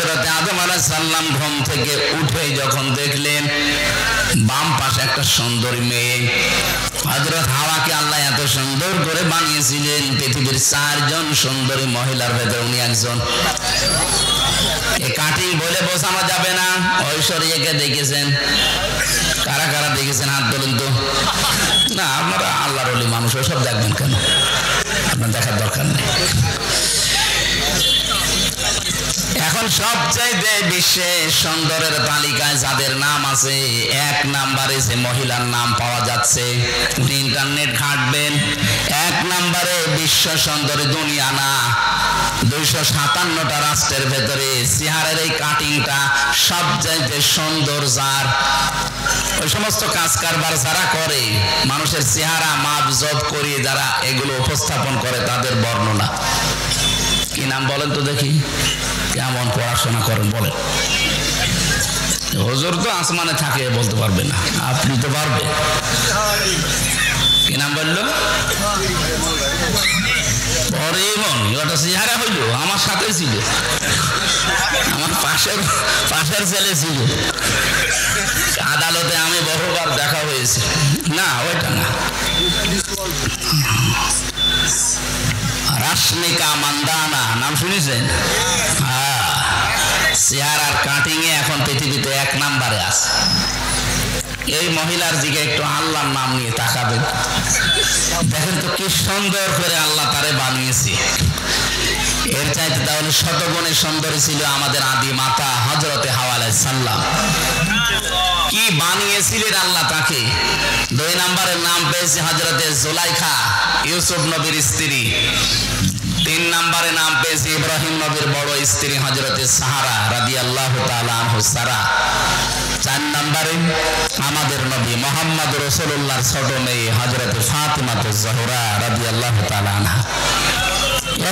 হযরত আদম আলাইহিস সালাম ঘুম থেকে উঠে যখন দেখলেন বাম পাশে একটা সুন্দরী মেয়ে, হযরত হাওয়াকে আল্লাহ এত সুন্দর করে বানিয়েছিলেন, পৃথিবীর 4 জন সুন্দরী মহিলার ভেতরে উনি একজন। এই কাটিং বলে বোঝানো যাবে না। ঐশ্বরিয়াকে দেখেছেন? কারা কারা দেখেছেন হাত তোলেন তো। না, আপনারা আল্লাহর ওলি মানুষ, ওসব দেখবেন কেন? আপনার দেখার দরকার নেই। এখন সবচাইতে বিশ্বে সুন্দরের তালিকায় যাদের নাম আছে, 1 নম্বরে যে মহিলার নাম পাওয়া যাচ্ছে, ইন্টারনেট ঘাঁটবেন, 1 নম্বরে বিশ্ব সুন্দরী দুনিয়া না, 257টা রাষ্ট্রের ভেতরে চেহারার এই কাটিংটা সবচাইতে সুন্দর যার। ওই সমস্ত কাজ কারবার যারা করে, মানুষের চেহারা মাপ জব করিয়ে যারা এগুলো উপস্থাপন করে, তাদের বর্ণনা কি নাম বলেন তো দেখি? কেমন পড়াশোনা করেন বলেন? হুজুর তো আসমানে থাকে, বলতে পারবে না, আপনি তো পারবেন। কি নাম বললো? পরিমন। ওটা চেহারা হইল, আমার সাথে ছিল, আমার পাশের ছেলে ছিল, আদালতে আমি বহুবার দেখা হয়েছে। না, ওইটা না, রাশমিকা মান্দানা নাম শুনেছেন? হ্যাঁ, চেহারার কাটিং এ এখন পৃথিবীতে 1 নম্বরে আছে। এই মহিলার দিকে একটু আল্লাহর নাম নিয়ে তাকাবেন, দেখেন তো কি সুন্দর করে আল্লাহ তারে বানিয়েছে। এর চাইতে তাহলে শতগুণে সুন্দরী ছিল আমাদের আদি মাতা হযরতে হাওয়া আলাইহিস সালাম। কি বানিয়েছিলেন আল্লাহ তাকে। 2 নম্বরের নাম পেয়েছে হযরতে জুলাইখা, ইউসুফ নবীর স্ত্রী। 3 নম্বরে নাম পেয়েছে ইব্রাহিম নবীর বড় স্ত্রী হযরতে সাহারা রাদিয়াল্লাহু তাআলা আনহা সারা। 4 নম্বরে আমাদের নবী মুহাম্মদ রাসূলুল্লাহর ছোট মেয়ে হযরতে ফাতিমা তুজ-জোহরা রাদিয়াল্লাহু তাআলা আনহা।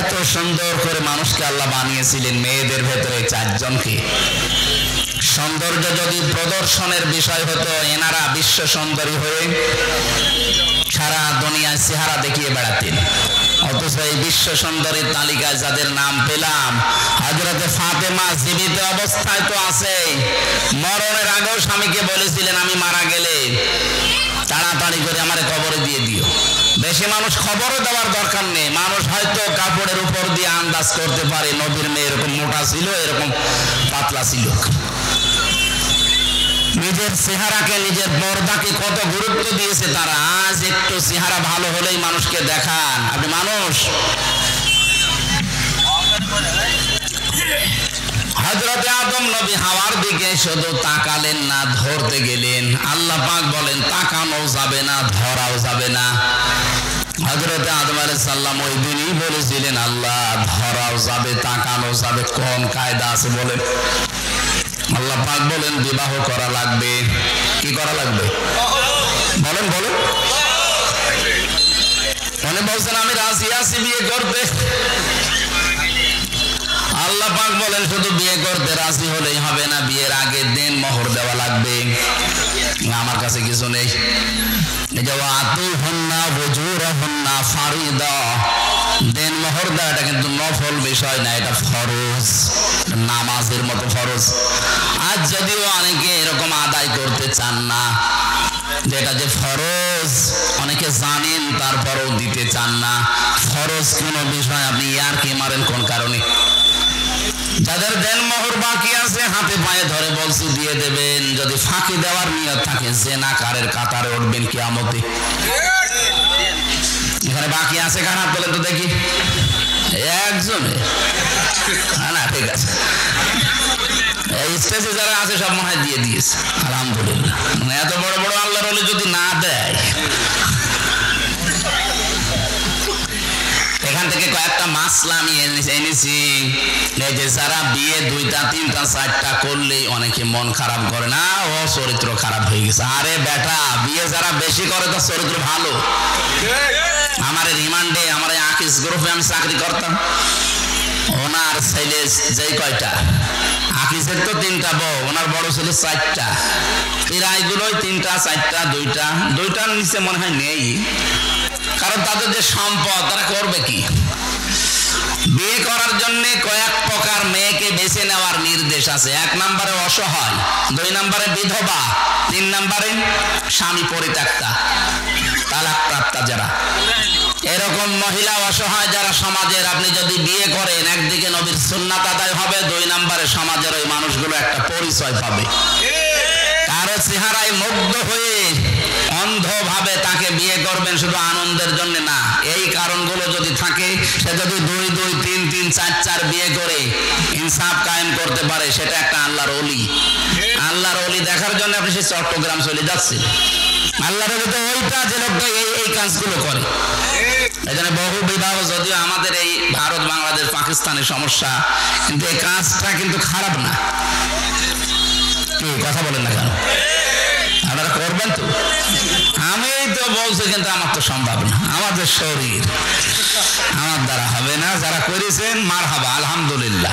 এত সুন্দর করে মানুষকে আল্লাহ বানিয়েছিলেন, মেয়েদের ভেতরে 4 জনকে। সৌন্দর্য যদি প্রদর্শনের বিষয় হতো, এনারা বিশ্ব সুন্দরী হয়ে সারা দুনিয়ায় চেহারা দেখিয়ে বেড়াতেন। অথচ এই বিশ্ব সুন্দরীর তালিকায় যাদের নাম পেলাম, হযরতে ফাতেমা জীবিত অবস্থায় তো আছে, মরণের আগেও স্বামীকে বলেছিলেন আমি মারা গেলে তাড়াতাড়ি করে আমারে কবরে দিয়ে দিও। বেশি মানুষ খবরও দেওয়ার দরকার নেই, মানুষ হয়তো কাপড়ের উপর দিয়ে আন্দাজ করতে পারে নবীর মেয়ে এরকম মোটা ছিল, এরকম পাতলা ছিল। নিজের চেহারাকে, নিজের পর্দাকে কত গুরুত্ব দিয়েছে তারা। আজ একটু চেহারা ভালো হলেই মানুষকে দেখান আপনি মানুষ। হযরতে আদম নবী হাওয়ার দিকে শুধু তাকালেন না, ধরতে গেলেন। আল্লাহ পাক বলেন তাকানো যাবে না, ধরাও যাবে না। হযরতে আদম আলাইহিস সালাম ওই দিনই বলেছিলেন আল্লাহ ধরাও যাবে, তাকানো যাবে, কোন কায়দা আছে বলেন? আল্লাহ পাক বলেন বিবাহ করা লাগবে। কি করা লাগবে বলেন? বলেন। মনে বলছেন আমি রাজি আছি বিয়ে করতে। আল্লাহ পাক বলেন শুধু বিয়ে করতে রাজি হলেই হবে না, বিয়ের আগে দেন মোহর দেওয়া লাগবে। আমার কাছে কিছু নেই। দেন মোহর দেওয়া এটা কিন্তু নফল বিষয় না, এটা ফরজ, নামাজের মতো ফরজ। আজ যদিও অনেকে এরকম আদায় করতে চান না, যেটা যে ফরজ অনেকে জানেন তারপরও দিতে চান না। ফরজ কোন বিষয় আপনি ইয়ার কি মারেন কোন কারণে? যাদের দেন মোহর বাকি আছে হাতে পায়ে ধরে বলছি দিয়ে দেবেন। যদি ফাঁকি দেওয়ার নিয়ত থাকে জেনাকারের কাতারে উঠবেন কিয়ামতে। এখানে বাকি আছে কার হাত বলেন তো দেখি? একজনে না, ঠিক আছে। এই স্টেজে যারা আছে সব মনে হয় দিয়ে দিয়েছে, আলহামদুলিল্লাহ। এত বড় বড় আল্লাহর ওলি যদি না দেয়, এখান থেকে কয়েকটা মাসলা আমি এনেছি। এই যে যারা বিয়ে 2টা 3টা 4টা করলেই অনেকে মন খারাপ করে, না ও চরিত্র খারাপ হয়ে গেছে। আরে বেটা, বিয়ে যারা বেশি করে তো চরিত্র ভালো। আমার রিমান্ডে, আমার আকিস গ্রুপে আমি চাকরি করতাম, ওনার ছেলে যেই কয়টা, আকিসের তো 3টা বউ, ওনার বড় ছেলে 4টা। প্রায়গুলোই 3টা 4টা 2টার নিচে মনে হয় নেই। কারণ তাদের যে সম্পদ তারা করবে কি? বিয়ে করার জন্য কয়েক প্রকার মেয়েকে বেছে নেওয়ার নির্দেশ আছে। 1 নম্বরে অসহায়, 2 নম্বরে বিধবা, 3 নম্বরে স্বামী পরিত্যক্তা, তালাকপ্রাপ্তা যারা। এরকম মহিলা অসহায় যারা সমাজের, আপনি যদি বিয়ে করেন, একদিকে নবীর সুন্নাত আদায় হবে, 2 নম্বরে সমাজের ওই মানুষগুলো একটা পরিচয় পাবে। কারো চেহারায় মুগ্ধ হয়ে অন্ধভাবে তাকে বিয়ে করবেন শুধু আনন্দের জন্য না। এই কারণগুলো যদি থাকে, সে যদি 2 2 3 3 4 4 বিয়ে করে ইনসাফ কায়েম করতে পারে, সেটা একটা আল্লাহর ওলি। আল্লাহর ওলি দেখার জন্য আপনি সে চট্টগ্রাম চলে যাচ্ছেন। আল্লাহর ওলি তো ওইটা যে লোকটা এই কাজগুলো করে। এখানে বহু বিবাহ, যদিও আমাদের এই ভারত, বাংলাদেশ, পাকিস্তানের সমস্যা, কিন্তু এই কাজটা কিন্তু খারাপ না। কি কথা বলেন না কেন? আপনারা করবেন তো? আমি তো বলছি, কিন্তু আমার তো সম্ভব না, আমাদের শরীর, আমার দ্বারা হবে না। যারা করেছেন মারহাবা, আলহামদুলিল্লাহ।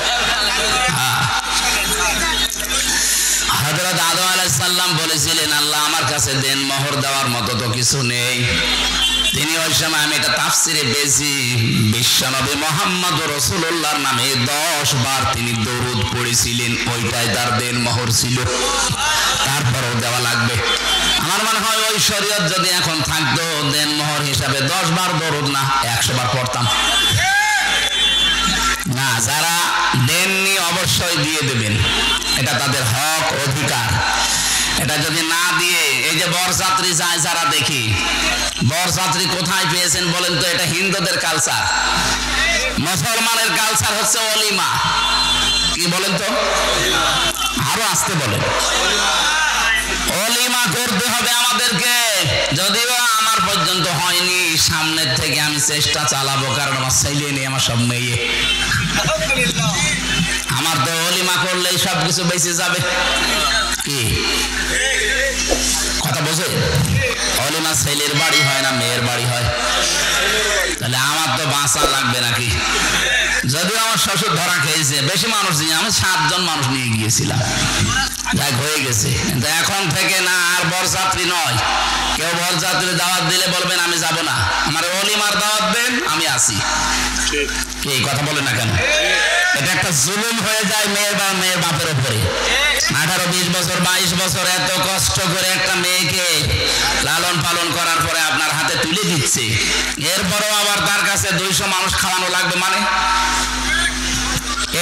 হযরত আদম আলাইহিস সালাম বলেছিলেন, আল্লাহ আমার কাছে দেন মোহর দেওয়ার মতো তো কিছু নেই। তিনি ওই সময়, আমি এটা তাফসিরে পেয়েছি, বিশ্বনবী মুহাম্মদুর রাসূলুল্লাহর নামে 10 বার তিনি দরুদ পড়েছিলেন, ওইটাই তার দেন মোহর ছিল। তারপরেও দেওয়া লাগবে। আমার মনে হয় ওই শরীয়ত যদি এখন থাকতো, দেন মোহর হিসাবে 10 বার দরুদ না 100 বার পড়তাম না। যারা দেননি অবশ্যই দিয়ে দেবেন, এটা তাদের হক, অধিকার। এটা যদি না দিয়ে, এই যে বরযাত্রী যায় যারা দেখি, বরযাত্রী কোথায় পেয়েছেন বলেন তো? এটা হিন্দুদের কালচার। মুসলমানের কালচার হচ্ছে ওলিমা। কি বলেন তো? আরো আসতে বলেন। ওলিমা করতে হবে আমাদেরকে। যদিও আমার পর্যন্ত হয়নি, সামনের থেকে আমি চেষ্টা চালাবো, কারণ আমার ছেলে নেই, আমার সব মেয়ে। আমার তো ওলিমা করলেই সবকিছু বেঁচে যাবে। কি কথা বোঝে? ওলিমা ছেলের বাড়ি হয় না, মেয়ের বাড়ি হয়। তাহলে আমার তো বাঁচা লাগবে নাকি? যদিও আমার শ্বশুর ধরা খেয়েছে, বেশি মানুষ নিয়ে, আমি 7 জন মানুষ নিয়ে গিয়েছিলাম, যাই হয়ে গেছে। কিন্তু এখন থেকে না, আর বরযাত্রী নয়। কেউ বরযাত্রী দাওয়াত দিলে বলবেন আমি যাব না, আমার ওলিমার দাওয়াত দেন, আমি আসি। কি কথা বলে না কেন? এটা একটা জুলুম হয়ে যায় মেয়ের বাপের উপরে। 18 20 বছর 22 বছর এত কষ্ট করে একটা মেয়েকে লালন পালন করার পরে আপনার হাতে তুলে দিচ্ছে, এরপরও আবার তার কাছে 200 মানুষ খাওয়ানো লাগবে। মানে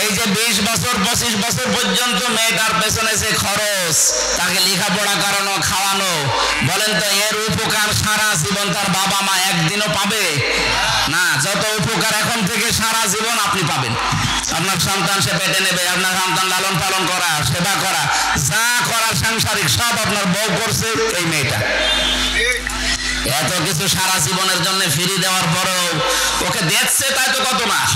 এই যে 20 বছর 25 বছর পর্যন্ত মেয়েটার পেছনে যে খরচ, তাকে লেখাপড়া করানো, খাওয়ানো, বলেন তো এর উপকার সারা জীবন তার বাবা মা একদিনও পাবে না। যত উপকার এখন থেকে সারা জীবন আপনি পাবেন। আপনার সন্তান সে পেটে নেবে, আপনার সন্তান লালন পালন করা, সেবা করা, যা করার সাংসারিক সব আপনার বউ করছে এই মেয়েটা। এত কিছু সারা জীবনের জন্য ফ্রি দেওয়ার পরেও ওকে দেখছে, তাই তো কত মাস।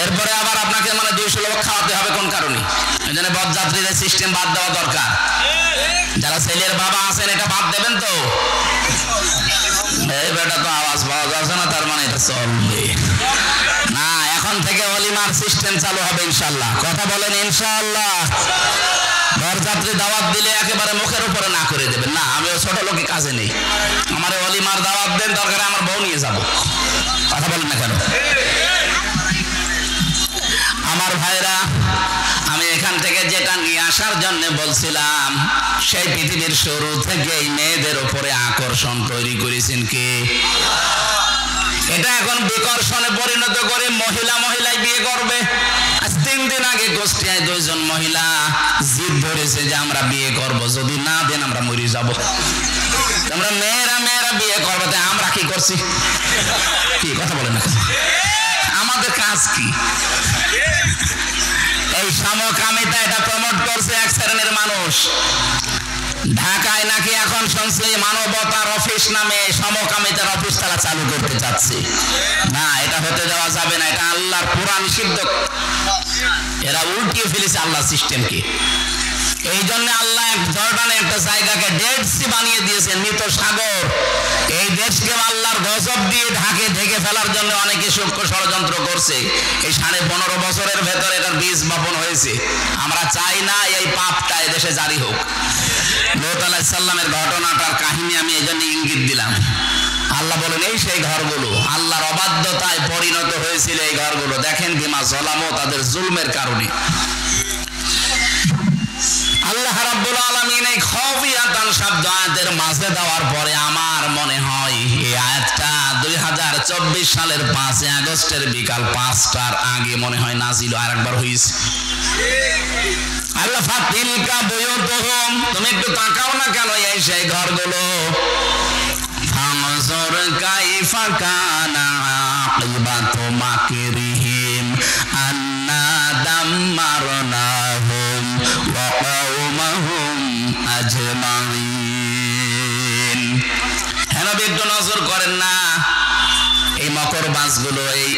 এরপরে আবার আপনাকে 200 লোক খাওয়াতে হবে কোন কারণে? এই জন্য বরযাত্রীদের সিস্টেম বাদ দেওয়া দরকার। যারা ছেলের বাবা আছেন, এটা বাদ দেবেন তো? এই বেটা তো আওয়াজ পাওয়া যাচ্ছে না, তার মানে এটা চলবে না। এখন থেকে ওলিমার সিস্টেম চালু হবে ইনশাআল্লাহ। কথা বলেন ইনশাআল্লাহ। বরযাত্রী দাওয়াত দিলে একেবারে মুখের উপরে না করে দেবেন না। আমিও ছোট লোকে কাজে নেই, আমার ওলিমার দাওয়াত দেন, দরকারে আমার বউ নিয়ে যাব। কথা বলেন না কেন? আমার ভাইরা, আমি এখান থেকে যেটা নিয়ে আসার জন্য বলছিলাম, সেই পৃথিবীর শুরু থেকে এই মেয়েদের উপরে আকর্ষণ তৈরি করেছেন কে? এটা এখন বিকর্ষণে পরিণত করে মহিলাই বিয়ে করবে। আজ 3 দিন আগে গোষ্ঠীয় 2 জন মহিলা জিদ ধরেছে যে আমরা বিয়ে করব, যদি না দেন আমরা মরে যাব। আমরা মেয়েরা বিয়ে করবো, তাই আমরা কি করছি? কি কথা বলেন না? আমাদের কাজ কি? এই সমকামিতা এটা প্রমোট করছে এক শ্রেণীর মানুষ। ঢাকায় নাকি এখন শুনছি মানবতার অফিস নামে সমকামিতার অফিস তারা চালু করতে চাচ্ছে। না, এটা হতে দেওয়া যাবে না, এটা আল্লাহর পুরা নিষিদ্ধ। এরা উল্টিয়ে ফেলেছে আল্লাহর সিস্টেমকে। এই জন্য আল্লাহ জর্ডানে একটা জায়গাকে ডেড সি বানিয়ে দিয়েছেন, মৃত সাগর। এই দেশকে আল্লাহর গজব দিয়ে ঢেকে ফেলার জন্য অনেকে সূক্ষ্ম ষড়যন্ত্র করছে। এই 15.5 বছরের ভেতরে এটার বীজ বপন হয়েছে। আমরা চাই না এই পাপটা এদেশে জারি হোক। লূত আলাইহিস সালামের ঘটনাটার কাহিনী আমি এই জন্য ইঙ্গিত দিলাম। আল্লাহ বলেন এই সেই ঘরগুলো আল্লাহর অবাধ্যতায় পরিণত হয়েছিল এই ঘরগুলো। দেখেন বিমা জলামও, তাদের জুলমের কারণে। আল্লাহ রাব্বুল আলামিন এই খাফিয়াতান শব্দ আয়াতের মাঝে দেওয়ার পরে আমার মনে হয় এই আয়াতটা 2024 সালের 5 আগস্টের বিকাল 5টার আগে মনে হয় নাজিল আরেকবার হয়েছে। আল্লাহ ফাতিলকা বুয়ুতুহুম, তুমি একটু তাকাও না কেন এই সেই ঘরগুলো। ফানজুর কাইফা কানা আকিবাতু মাকরিহিম আন্না দাম্মারনাহুম ওয়া কওমাহুম আজমাইন। হ্যাঁ নবী একটু নজর করেন না এই মকরবাজগুলো, এই